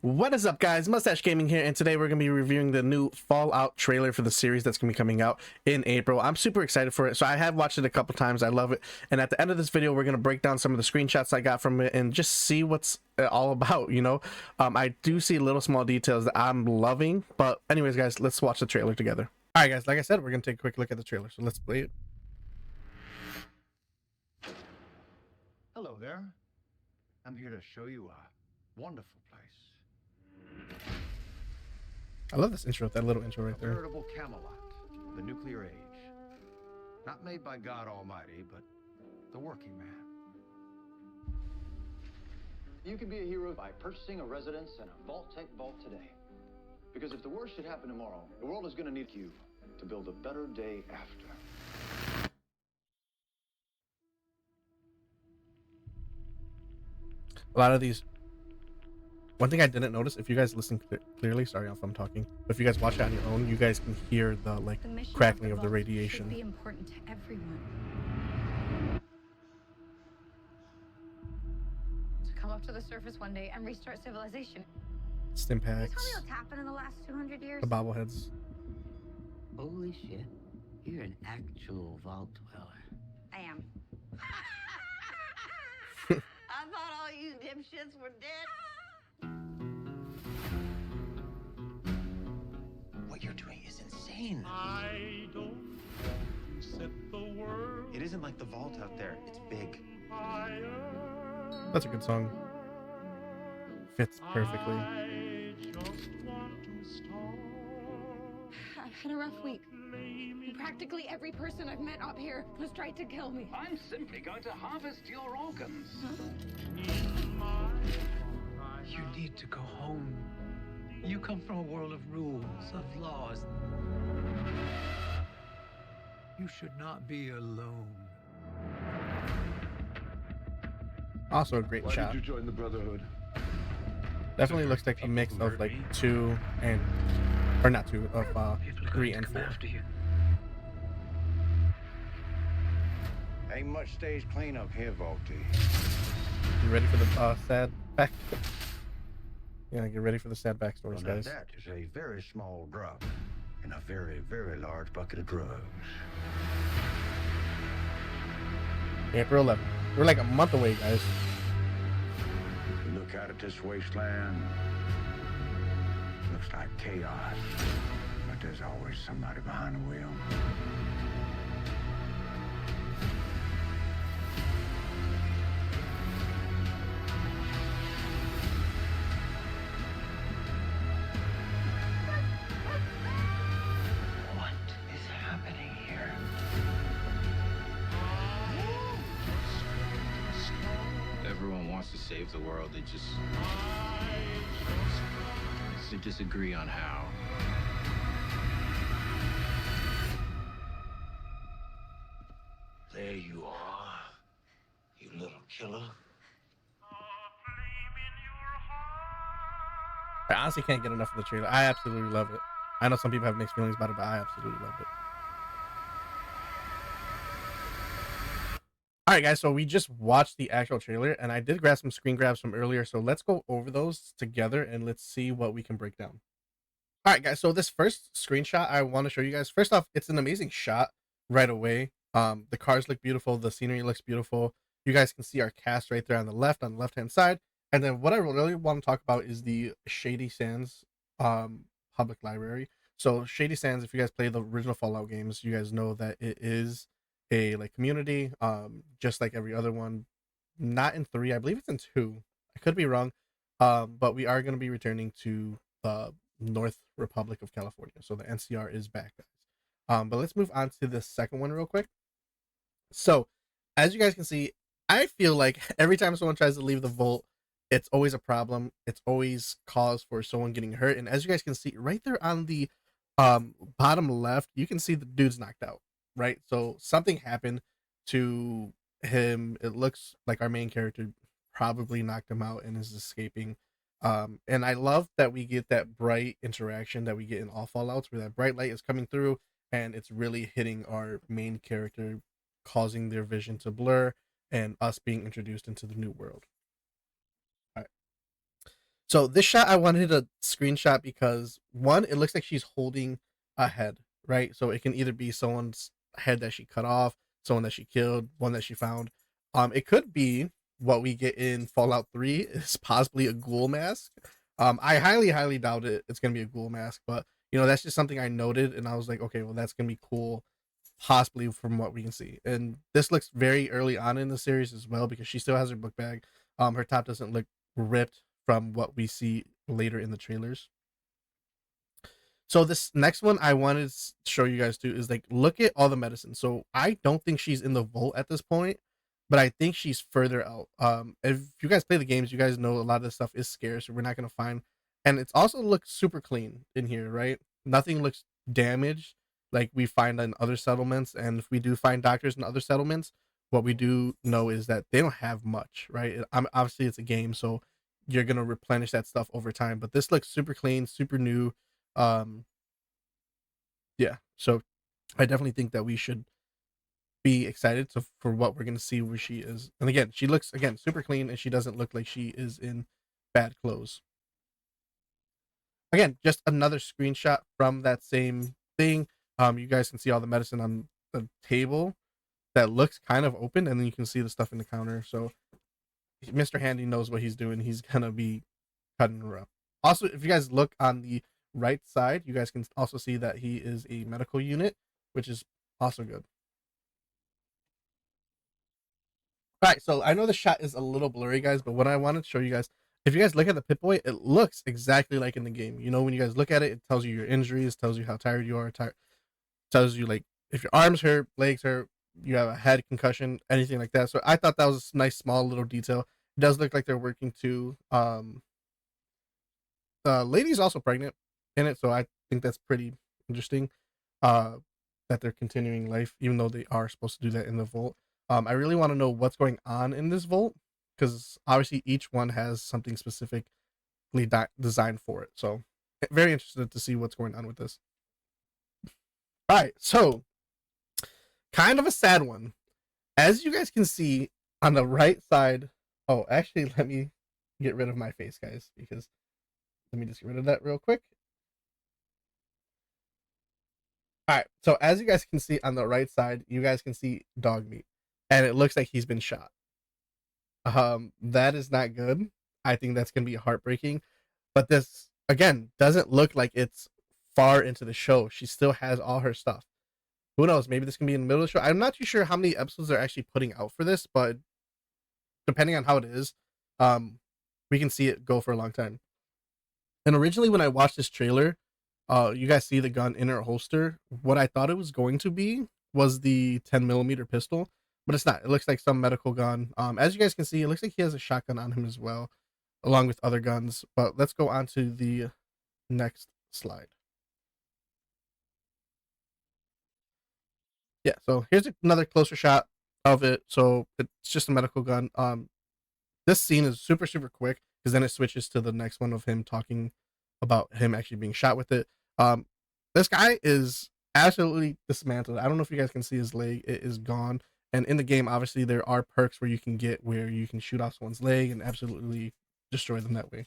What is up, guys? Mustache Gaming here, and today we're going to be reviewing the new Fallout trailer for the series that's going to be coming out in April. I'm super excited for it. So I have watched it a couple times. I love it. And at the end of this video, we're going to break down some of the screenshots I got from it and just see what's all about, you know? I do see little small details that I'm loving. But anyways, guys, let's watch the trailer together. All right, guys, like I said, we're going to take a quick look at the trailer. So let's play it. Hello there. I'm here to show you a wonderful place. I love this intro, that little intro right A there. veritable Camelot, the nuclear age. Not made by God Almighty, but the working man. You can be a hero by purchasing a residence in a Vault-Tec vault today. Because if the worst should happen tomorrow, the world is going to need you to build a better day after. A lot of these, one thing I didn't notice, if you guys listen clearly, sorry if I'm talking, but if you guys watch it on your own, you guys can hear the crackling of the radiation. Should be important to everyone. To come up to the surface one day and restart civilization. Stim Can you packs, tell me what's happened in the last 200 years? the bobbleheads. Holy shit. You're an actual vault dweller. I am. I thought all you dipshits were dead. What you're doing is insane. I don't set the world It isn't like the vault out there. It's big. fire. That's a good song. Fits perfectly. I just want to start. I've had a rough week. Practically every person I've met up here has tried to kill me. I'm simply going to harvest your organs. In my heart, You need to go home. You come from a world of rules, of laws. You should not be alone. Also a great shot. Did you join the Brotherhood? Definitely looks like a mix of like 2 and, or not 2, of People are 3 going and to 4. come after you. Ain't much stage cleanup here, Vaulty. You ready for the sad back? Yeah, get ready for the sad backstories, Now guys. that is a very small drop in a very, very large bucket of drugs. April 11th. We're like a month away, guys. Look out at this wasteland. Looks like chaos. But there's always somebody behind the wheel. What is happening here? Everyone wants to save the world. They disagree on how. There you are, you little killer. I honestly can't get enough of the trailer. I absolutely love it. I know some people have mixed feelings about it, but I absolutely love it. All right, guys, so we just watched the actual trailer, and I did grab some screen grabs from earlier, so let's go over those together, and let's see what we can break down. All right, guys, so this first screenshot I want to show you guys, first off, it's an amazing shot right away. The cars look beautiful, the scenery looks beautiful. You guys can see our cast right there on the left-hand side. And then what I really want to talk about is the Shady Sands public library. So Shady Sands, if you guys play the original Fallout games, you guys know that it is a community, just like every other one. Not in 3, I believe it's in 2. I could be wrong, but we are going to be returning to North Republic of California. So the NCR is back, guys. But let's move on to the second one real quick. So as you guys can see, I feel like every time someone tries to leave the vault, it's always a problem. It's always cause for someone getting hurt. And as you guys can see right there on the bottom left, you can see the dude's knocked out, right? So something happened to him. It looks like our main character probably knocked him out and is escaping. And I love that we get that bright interaction that we get in all Fallouts, where that bright light is coming through and it's really hitting our main character, causing their vision to blur and us being introduced into the new world. So this shot I wanted to screenshot because one, it looks like she's holding a head, right? So it can either be someone's head that she cut off, someone that she killed, one that she found. It could be what we get in Fallout 3 is possibly a ghoul mask. I highly doubt it's gonna be a ghoul mask, but that's just something I noted and I was like, okay, well that's gonna be cool, possibly from what we can see. And this looks very early on in the series as well because she still has her book bag. Her top doesn't look ripped from what we see later in the trailers. So this next one I wanted to show you guys too is like, look at all the medicine. So I don't think she's in the vault at this point, but I think she's further out. If you guys play the games, you guys know a lot of this stuff is scarce. So we're not gonna find, and it's also looks super clean in here, right? Nothing looks damaged like we find in other settlements. And if we do find doctors in other settlements, what we do know is that they don't have much, right? Obviously it's a game, so you're gonna replenish that stuff over time. But this looks super clean, super new. Yeah, so I definitely think that we should be excited for what we're gonna see where she is. And again, she looks super clean and she doesn't look like she is in bad clothes. Again, just another screenshot from that same thing. You guys can see all the medicine on the table that looks kind of open, and then you can see the stuff in the counter. So Mr. Handy knows what he's doing. He's gonna be cutting her up. Also, if you guys look on the right side, you guys can also see that he is a medical unit, which is also good. All right, so I know the shot is a little blurry, guys, but what I wanted to show you guys, if you guys look at the Pip-Boy, it looks exactly like in the game. When you guys look at it, it tells you your injuries, tells you how tired you are, tells you like if your arms hurt, legs hurt, you have a head concussion, anything like that. So I thought that was a nice small little detail. It does look like they're working to lady's also pregnant in it, so I think that's pretty interesting. That they're continuing life, even though they are supposed to do that in the vault. I really want to know what's going on in this vault because obviously each one has something specifically designed for it. So very interested to see what's going on with this. All right, so kind of a sad one. As you guys can see on the right side. Oh, actually, let me get rid of my face, guys, because let me just get rid of that real quick. All right, so as you guys can see on the right side, you guys can see dog meat, and it looks like he's been shot. That is not good. I think that's gonna be heartbreaking. But this again doesn't look like it's far into the show. She still has all her stuff. Who knows? Maybe this can be in the middle of the show. I'm not too sure how many episodes they're actually putting out for this, but depending on how it is, we can see it go for a long time. And originally, when I watched this trailer, you guys see the gun in her holster. What I thought it was going to be was the 10mm pistol, but it's not. It looks like some medical gun. As you guys can see, it looks like he has a shotgun on him as well, along with other guns. But let's go on to the next slide. Yeah, so here's another closer shot of it. So it's just a medical gun. This scene is super quick because then it switches to the next one of him talking about him actually being shot with it. This guy is absolutely dismantled. I don't know if you guys can see his leg. It is gone. And in the game, obviously, there are perks where you can get where you can shoot off someone's leg and absolutely destroy them that way.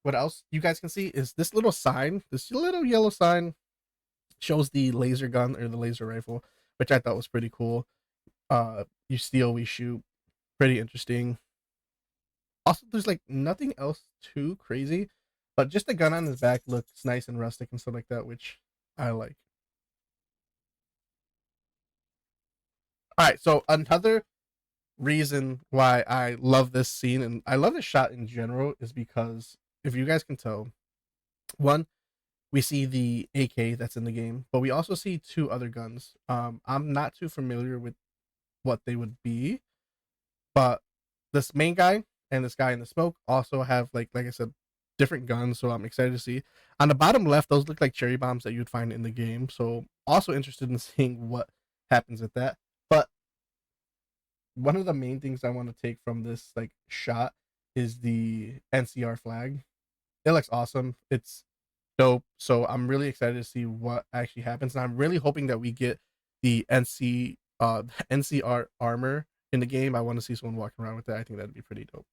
What else you guys can see is this little sign. This little yellow sign shows the laser gun or the laser rifle, which I thought was pretty cool. You steal, we shoot. Pretty interesting. Also, there's like nothing else too crazy, but just the gun on his back looks nice and rustic and stuff like that, which I like. All right, so another reason why I love this scene and I love this shot in general is because if you guys can tell, one, we see the AK that's in the game, but we also see two other guns. I'm not too familiar with what they would be, but this main guy and this guy in the smoke also have like I said, different guns. So I'm excited to see. On the bottom left, those look like cherry bombs that you'd find in the game. So also interested in seeing what happens with that. But one of the main things I want to take from this like shot is the NCR flag. It looks awesome. It's dope. So I'm really excited to see what actually happens. And I'm really hoping that we get the NCR armor in the game. I want to see someone walking around with that. I think that'd be pretty dope.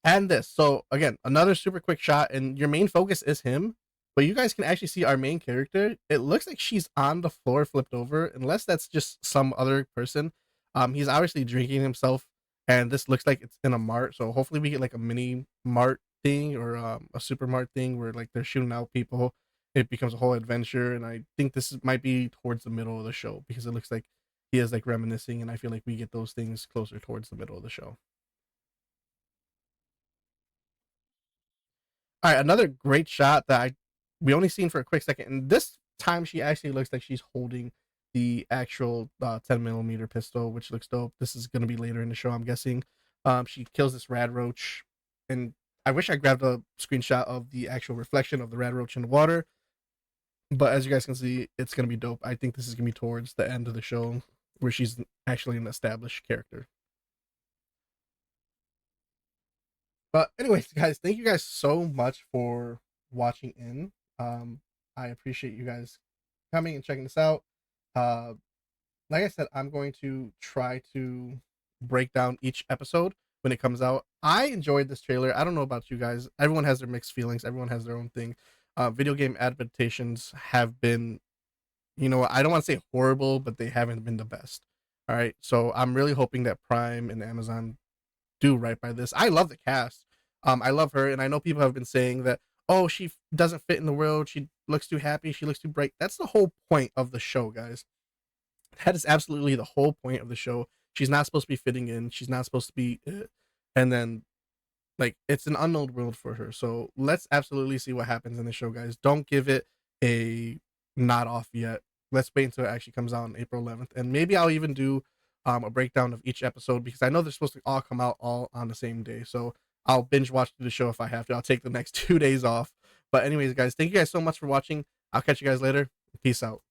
and this. So again, another super quick shot, and your main focus is him, but you guys can actually see our main character. It looks like she's on the floor flipped over, unless that's just some other person. He's obviously drinking himself, and this looks like it's in a mart. So hopefully we get like a mini mart thing or a super mart thing where like they're shooting out people. It becomes a whole adventure, and I think might be towards the middle of the show because it looks like he is like reminiscing, and I feel like we get those things closer towards the middle of the show. All right, another great shot that we only seen for a quick second, and this time she actually looks like she's holding the actual 10mm pistol, which looks dope. This is gonna be later in the show, I'm guessing. She kills this rad roach, and I wish I grabbed a screenshot of the actual reflection of the rad roach in the water. But as you guys can see, it's gonna be dope. I think this is gonna be towards the end of the show where she's actually an established character. But anyways, guys, thank you guys so much for watching in. I appreciate you guys coming and checking this out. Like I said, I'm going to try to break down each episode when it comes out. I enjoyed this trailer. I don't know about you guys. Everyone has their mixed feelings. Everyone has their own thing. Video game adaptations have been, I don't want to say horrible, but they haven't been the best. All right. So I'm really hoping that Prime and Amazon do right by this. I love the cast. I love her, and I know people have been saying that, oh, she doesn't fit in the world. She looks too happy. She looks too bright. That's the whole point of the show, guys. That is absolutely the whole point of the show. She's not supposed to be fitting in. She's not supposed to be, and then, like, it's an unknown world for her. So let's absolutely see what happens in the show, guys. Don't give it a nod off yet. Let's wait until it actually comes out on April 11th, and maybe I'll even do a breakdown of each episode because I know they're supposed to all come out all on the same day. So I'll binge watch the show if I have to. I'll take the next 2 days off. But anyways, guys, thank you guys so much for watching. I'll catch you guys later. Peace out.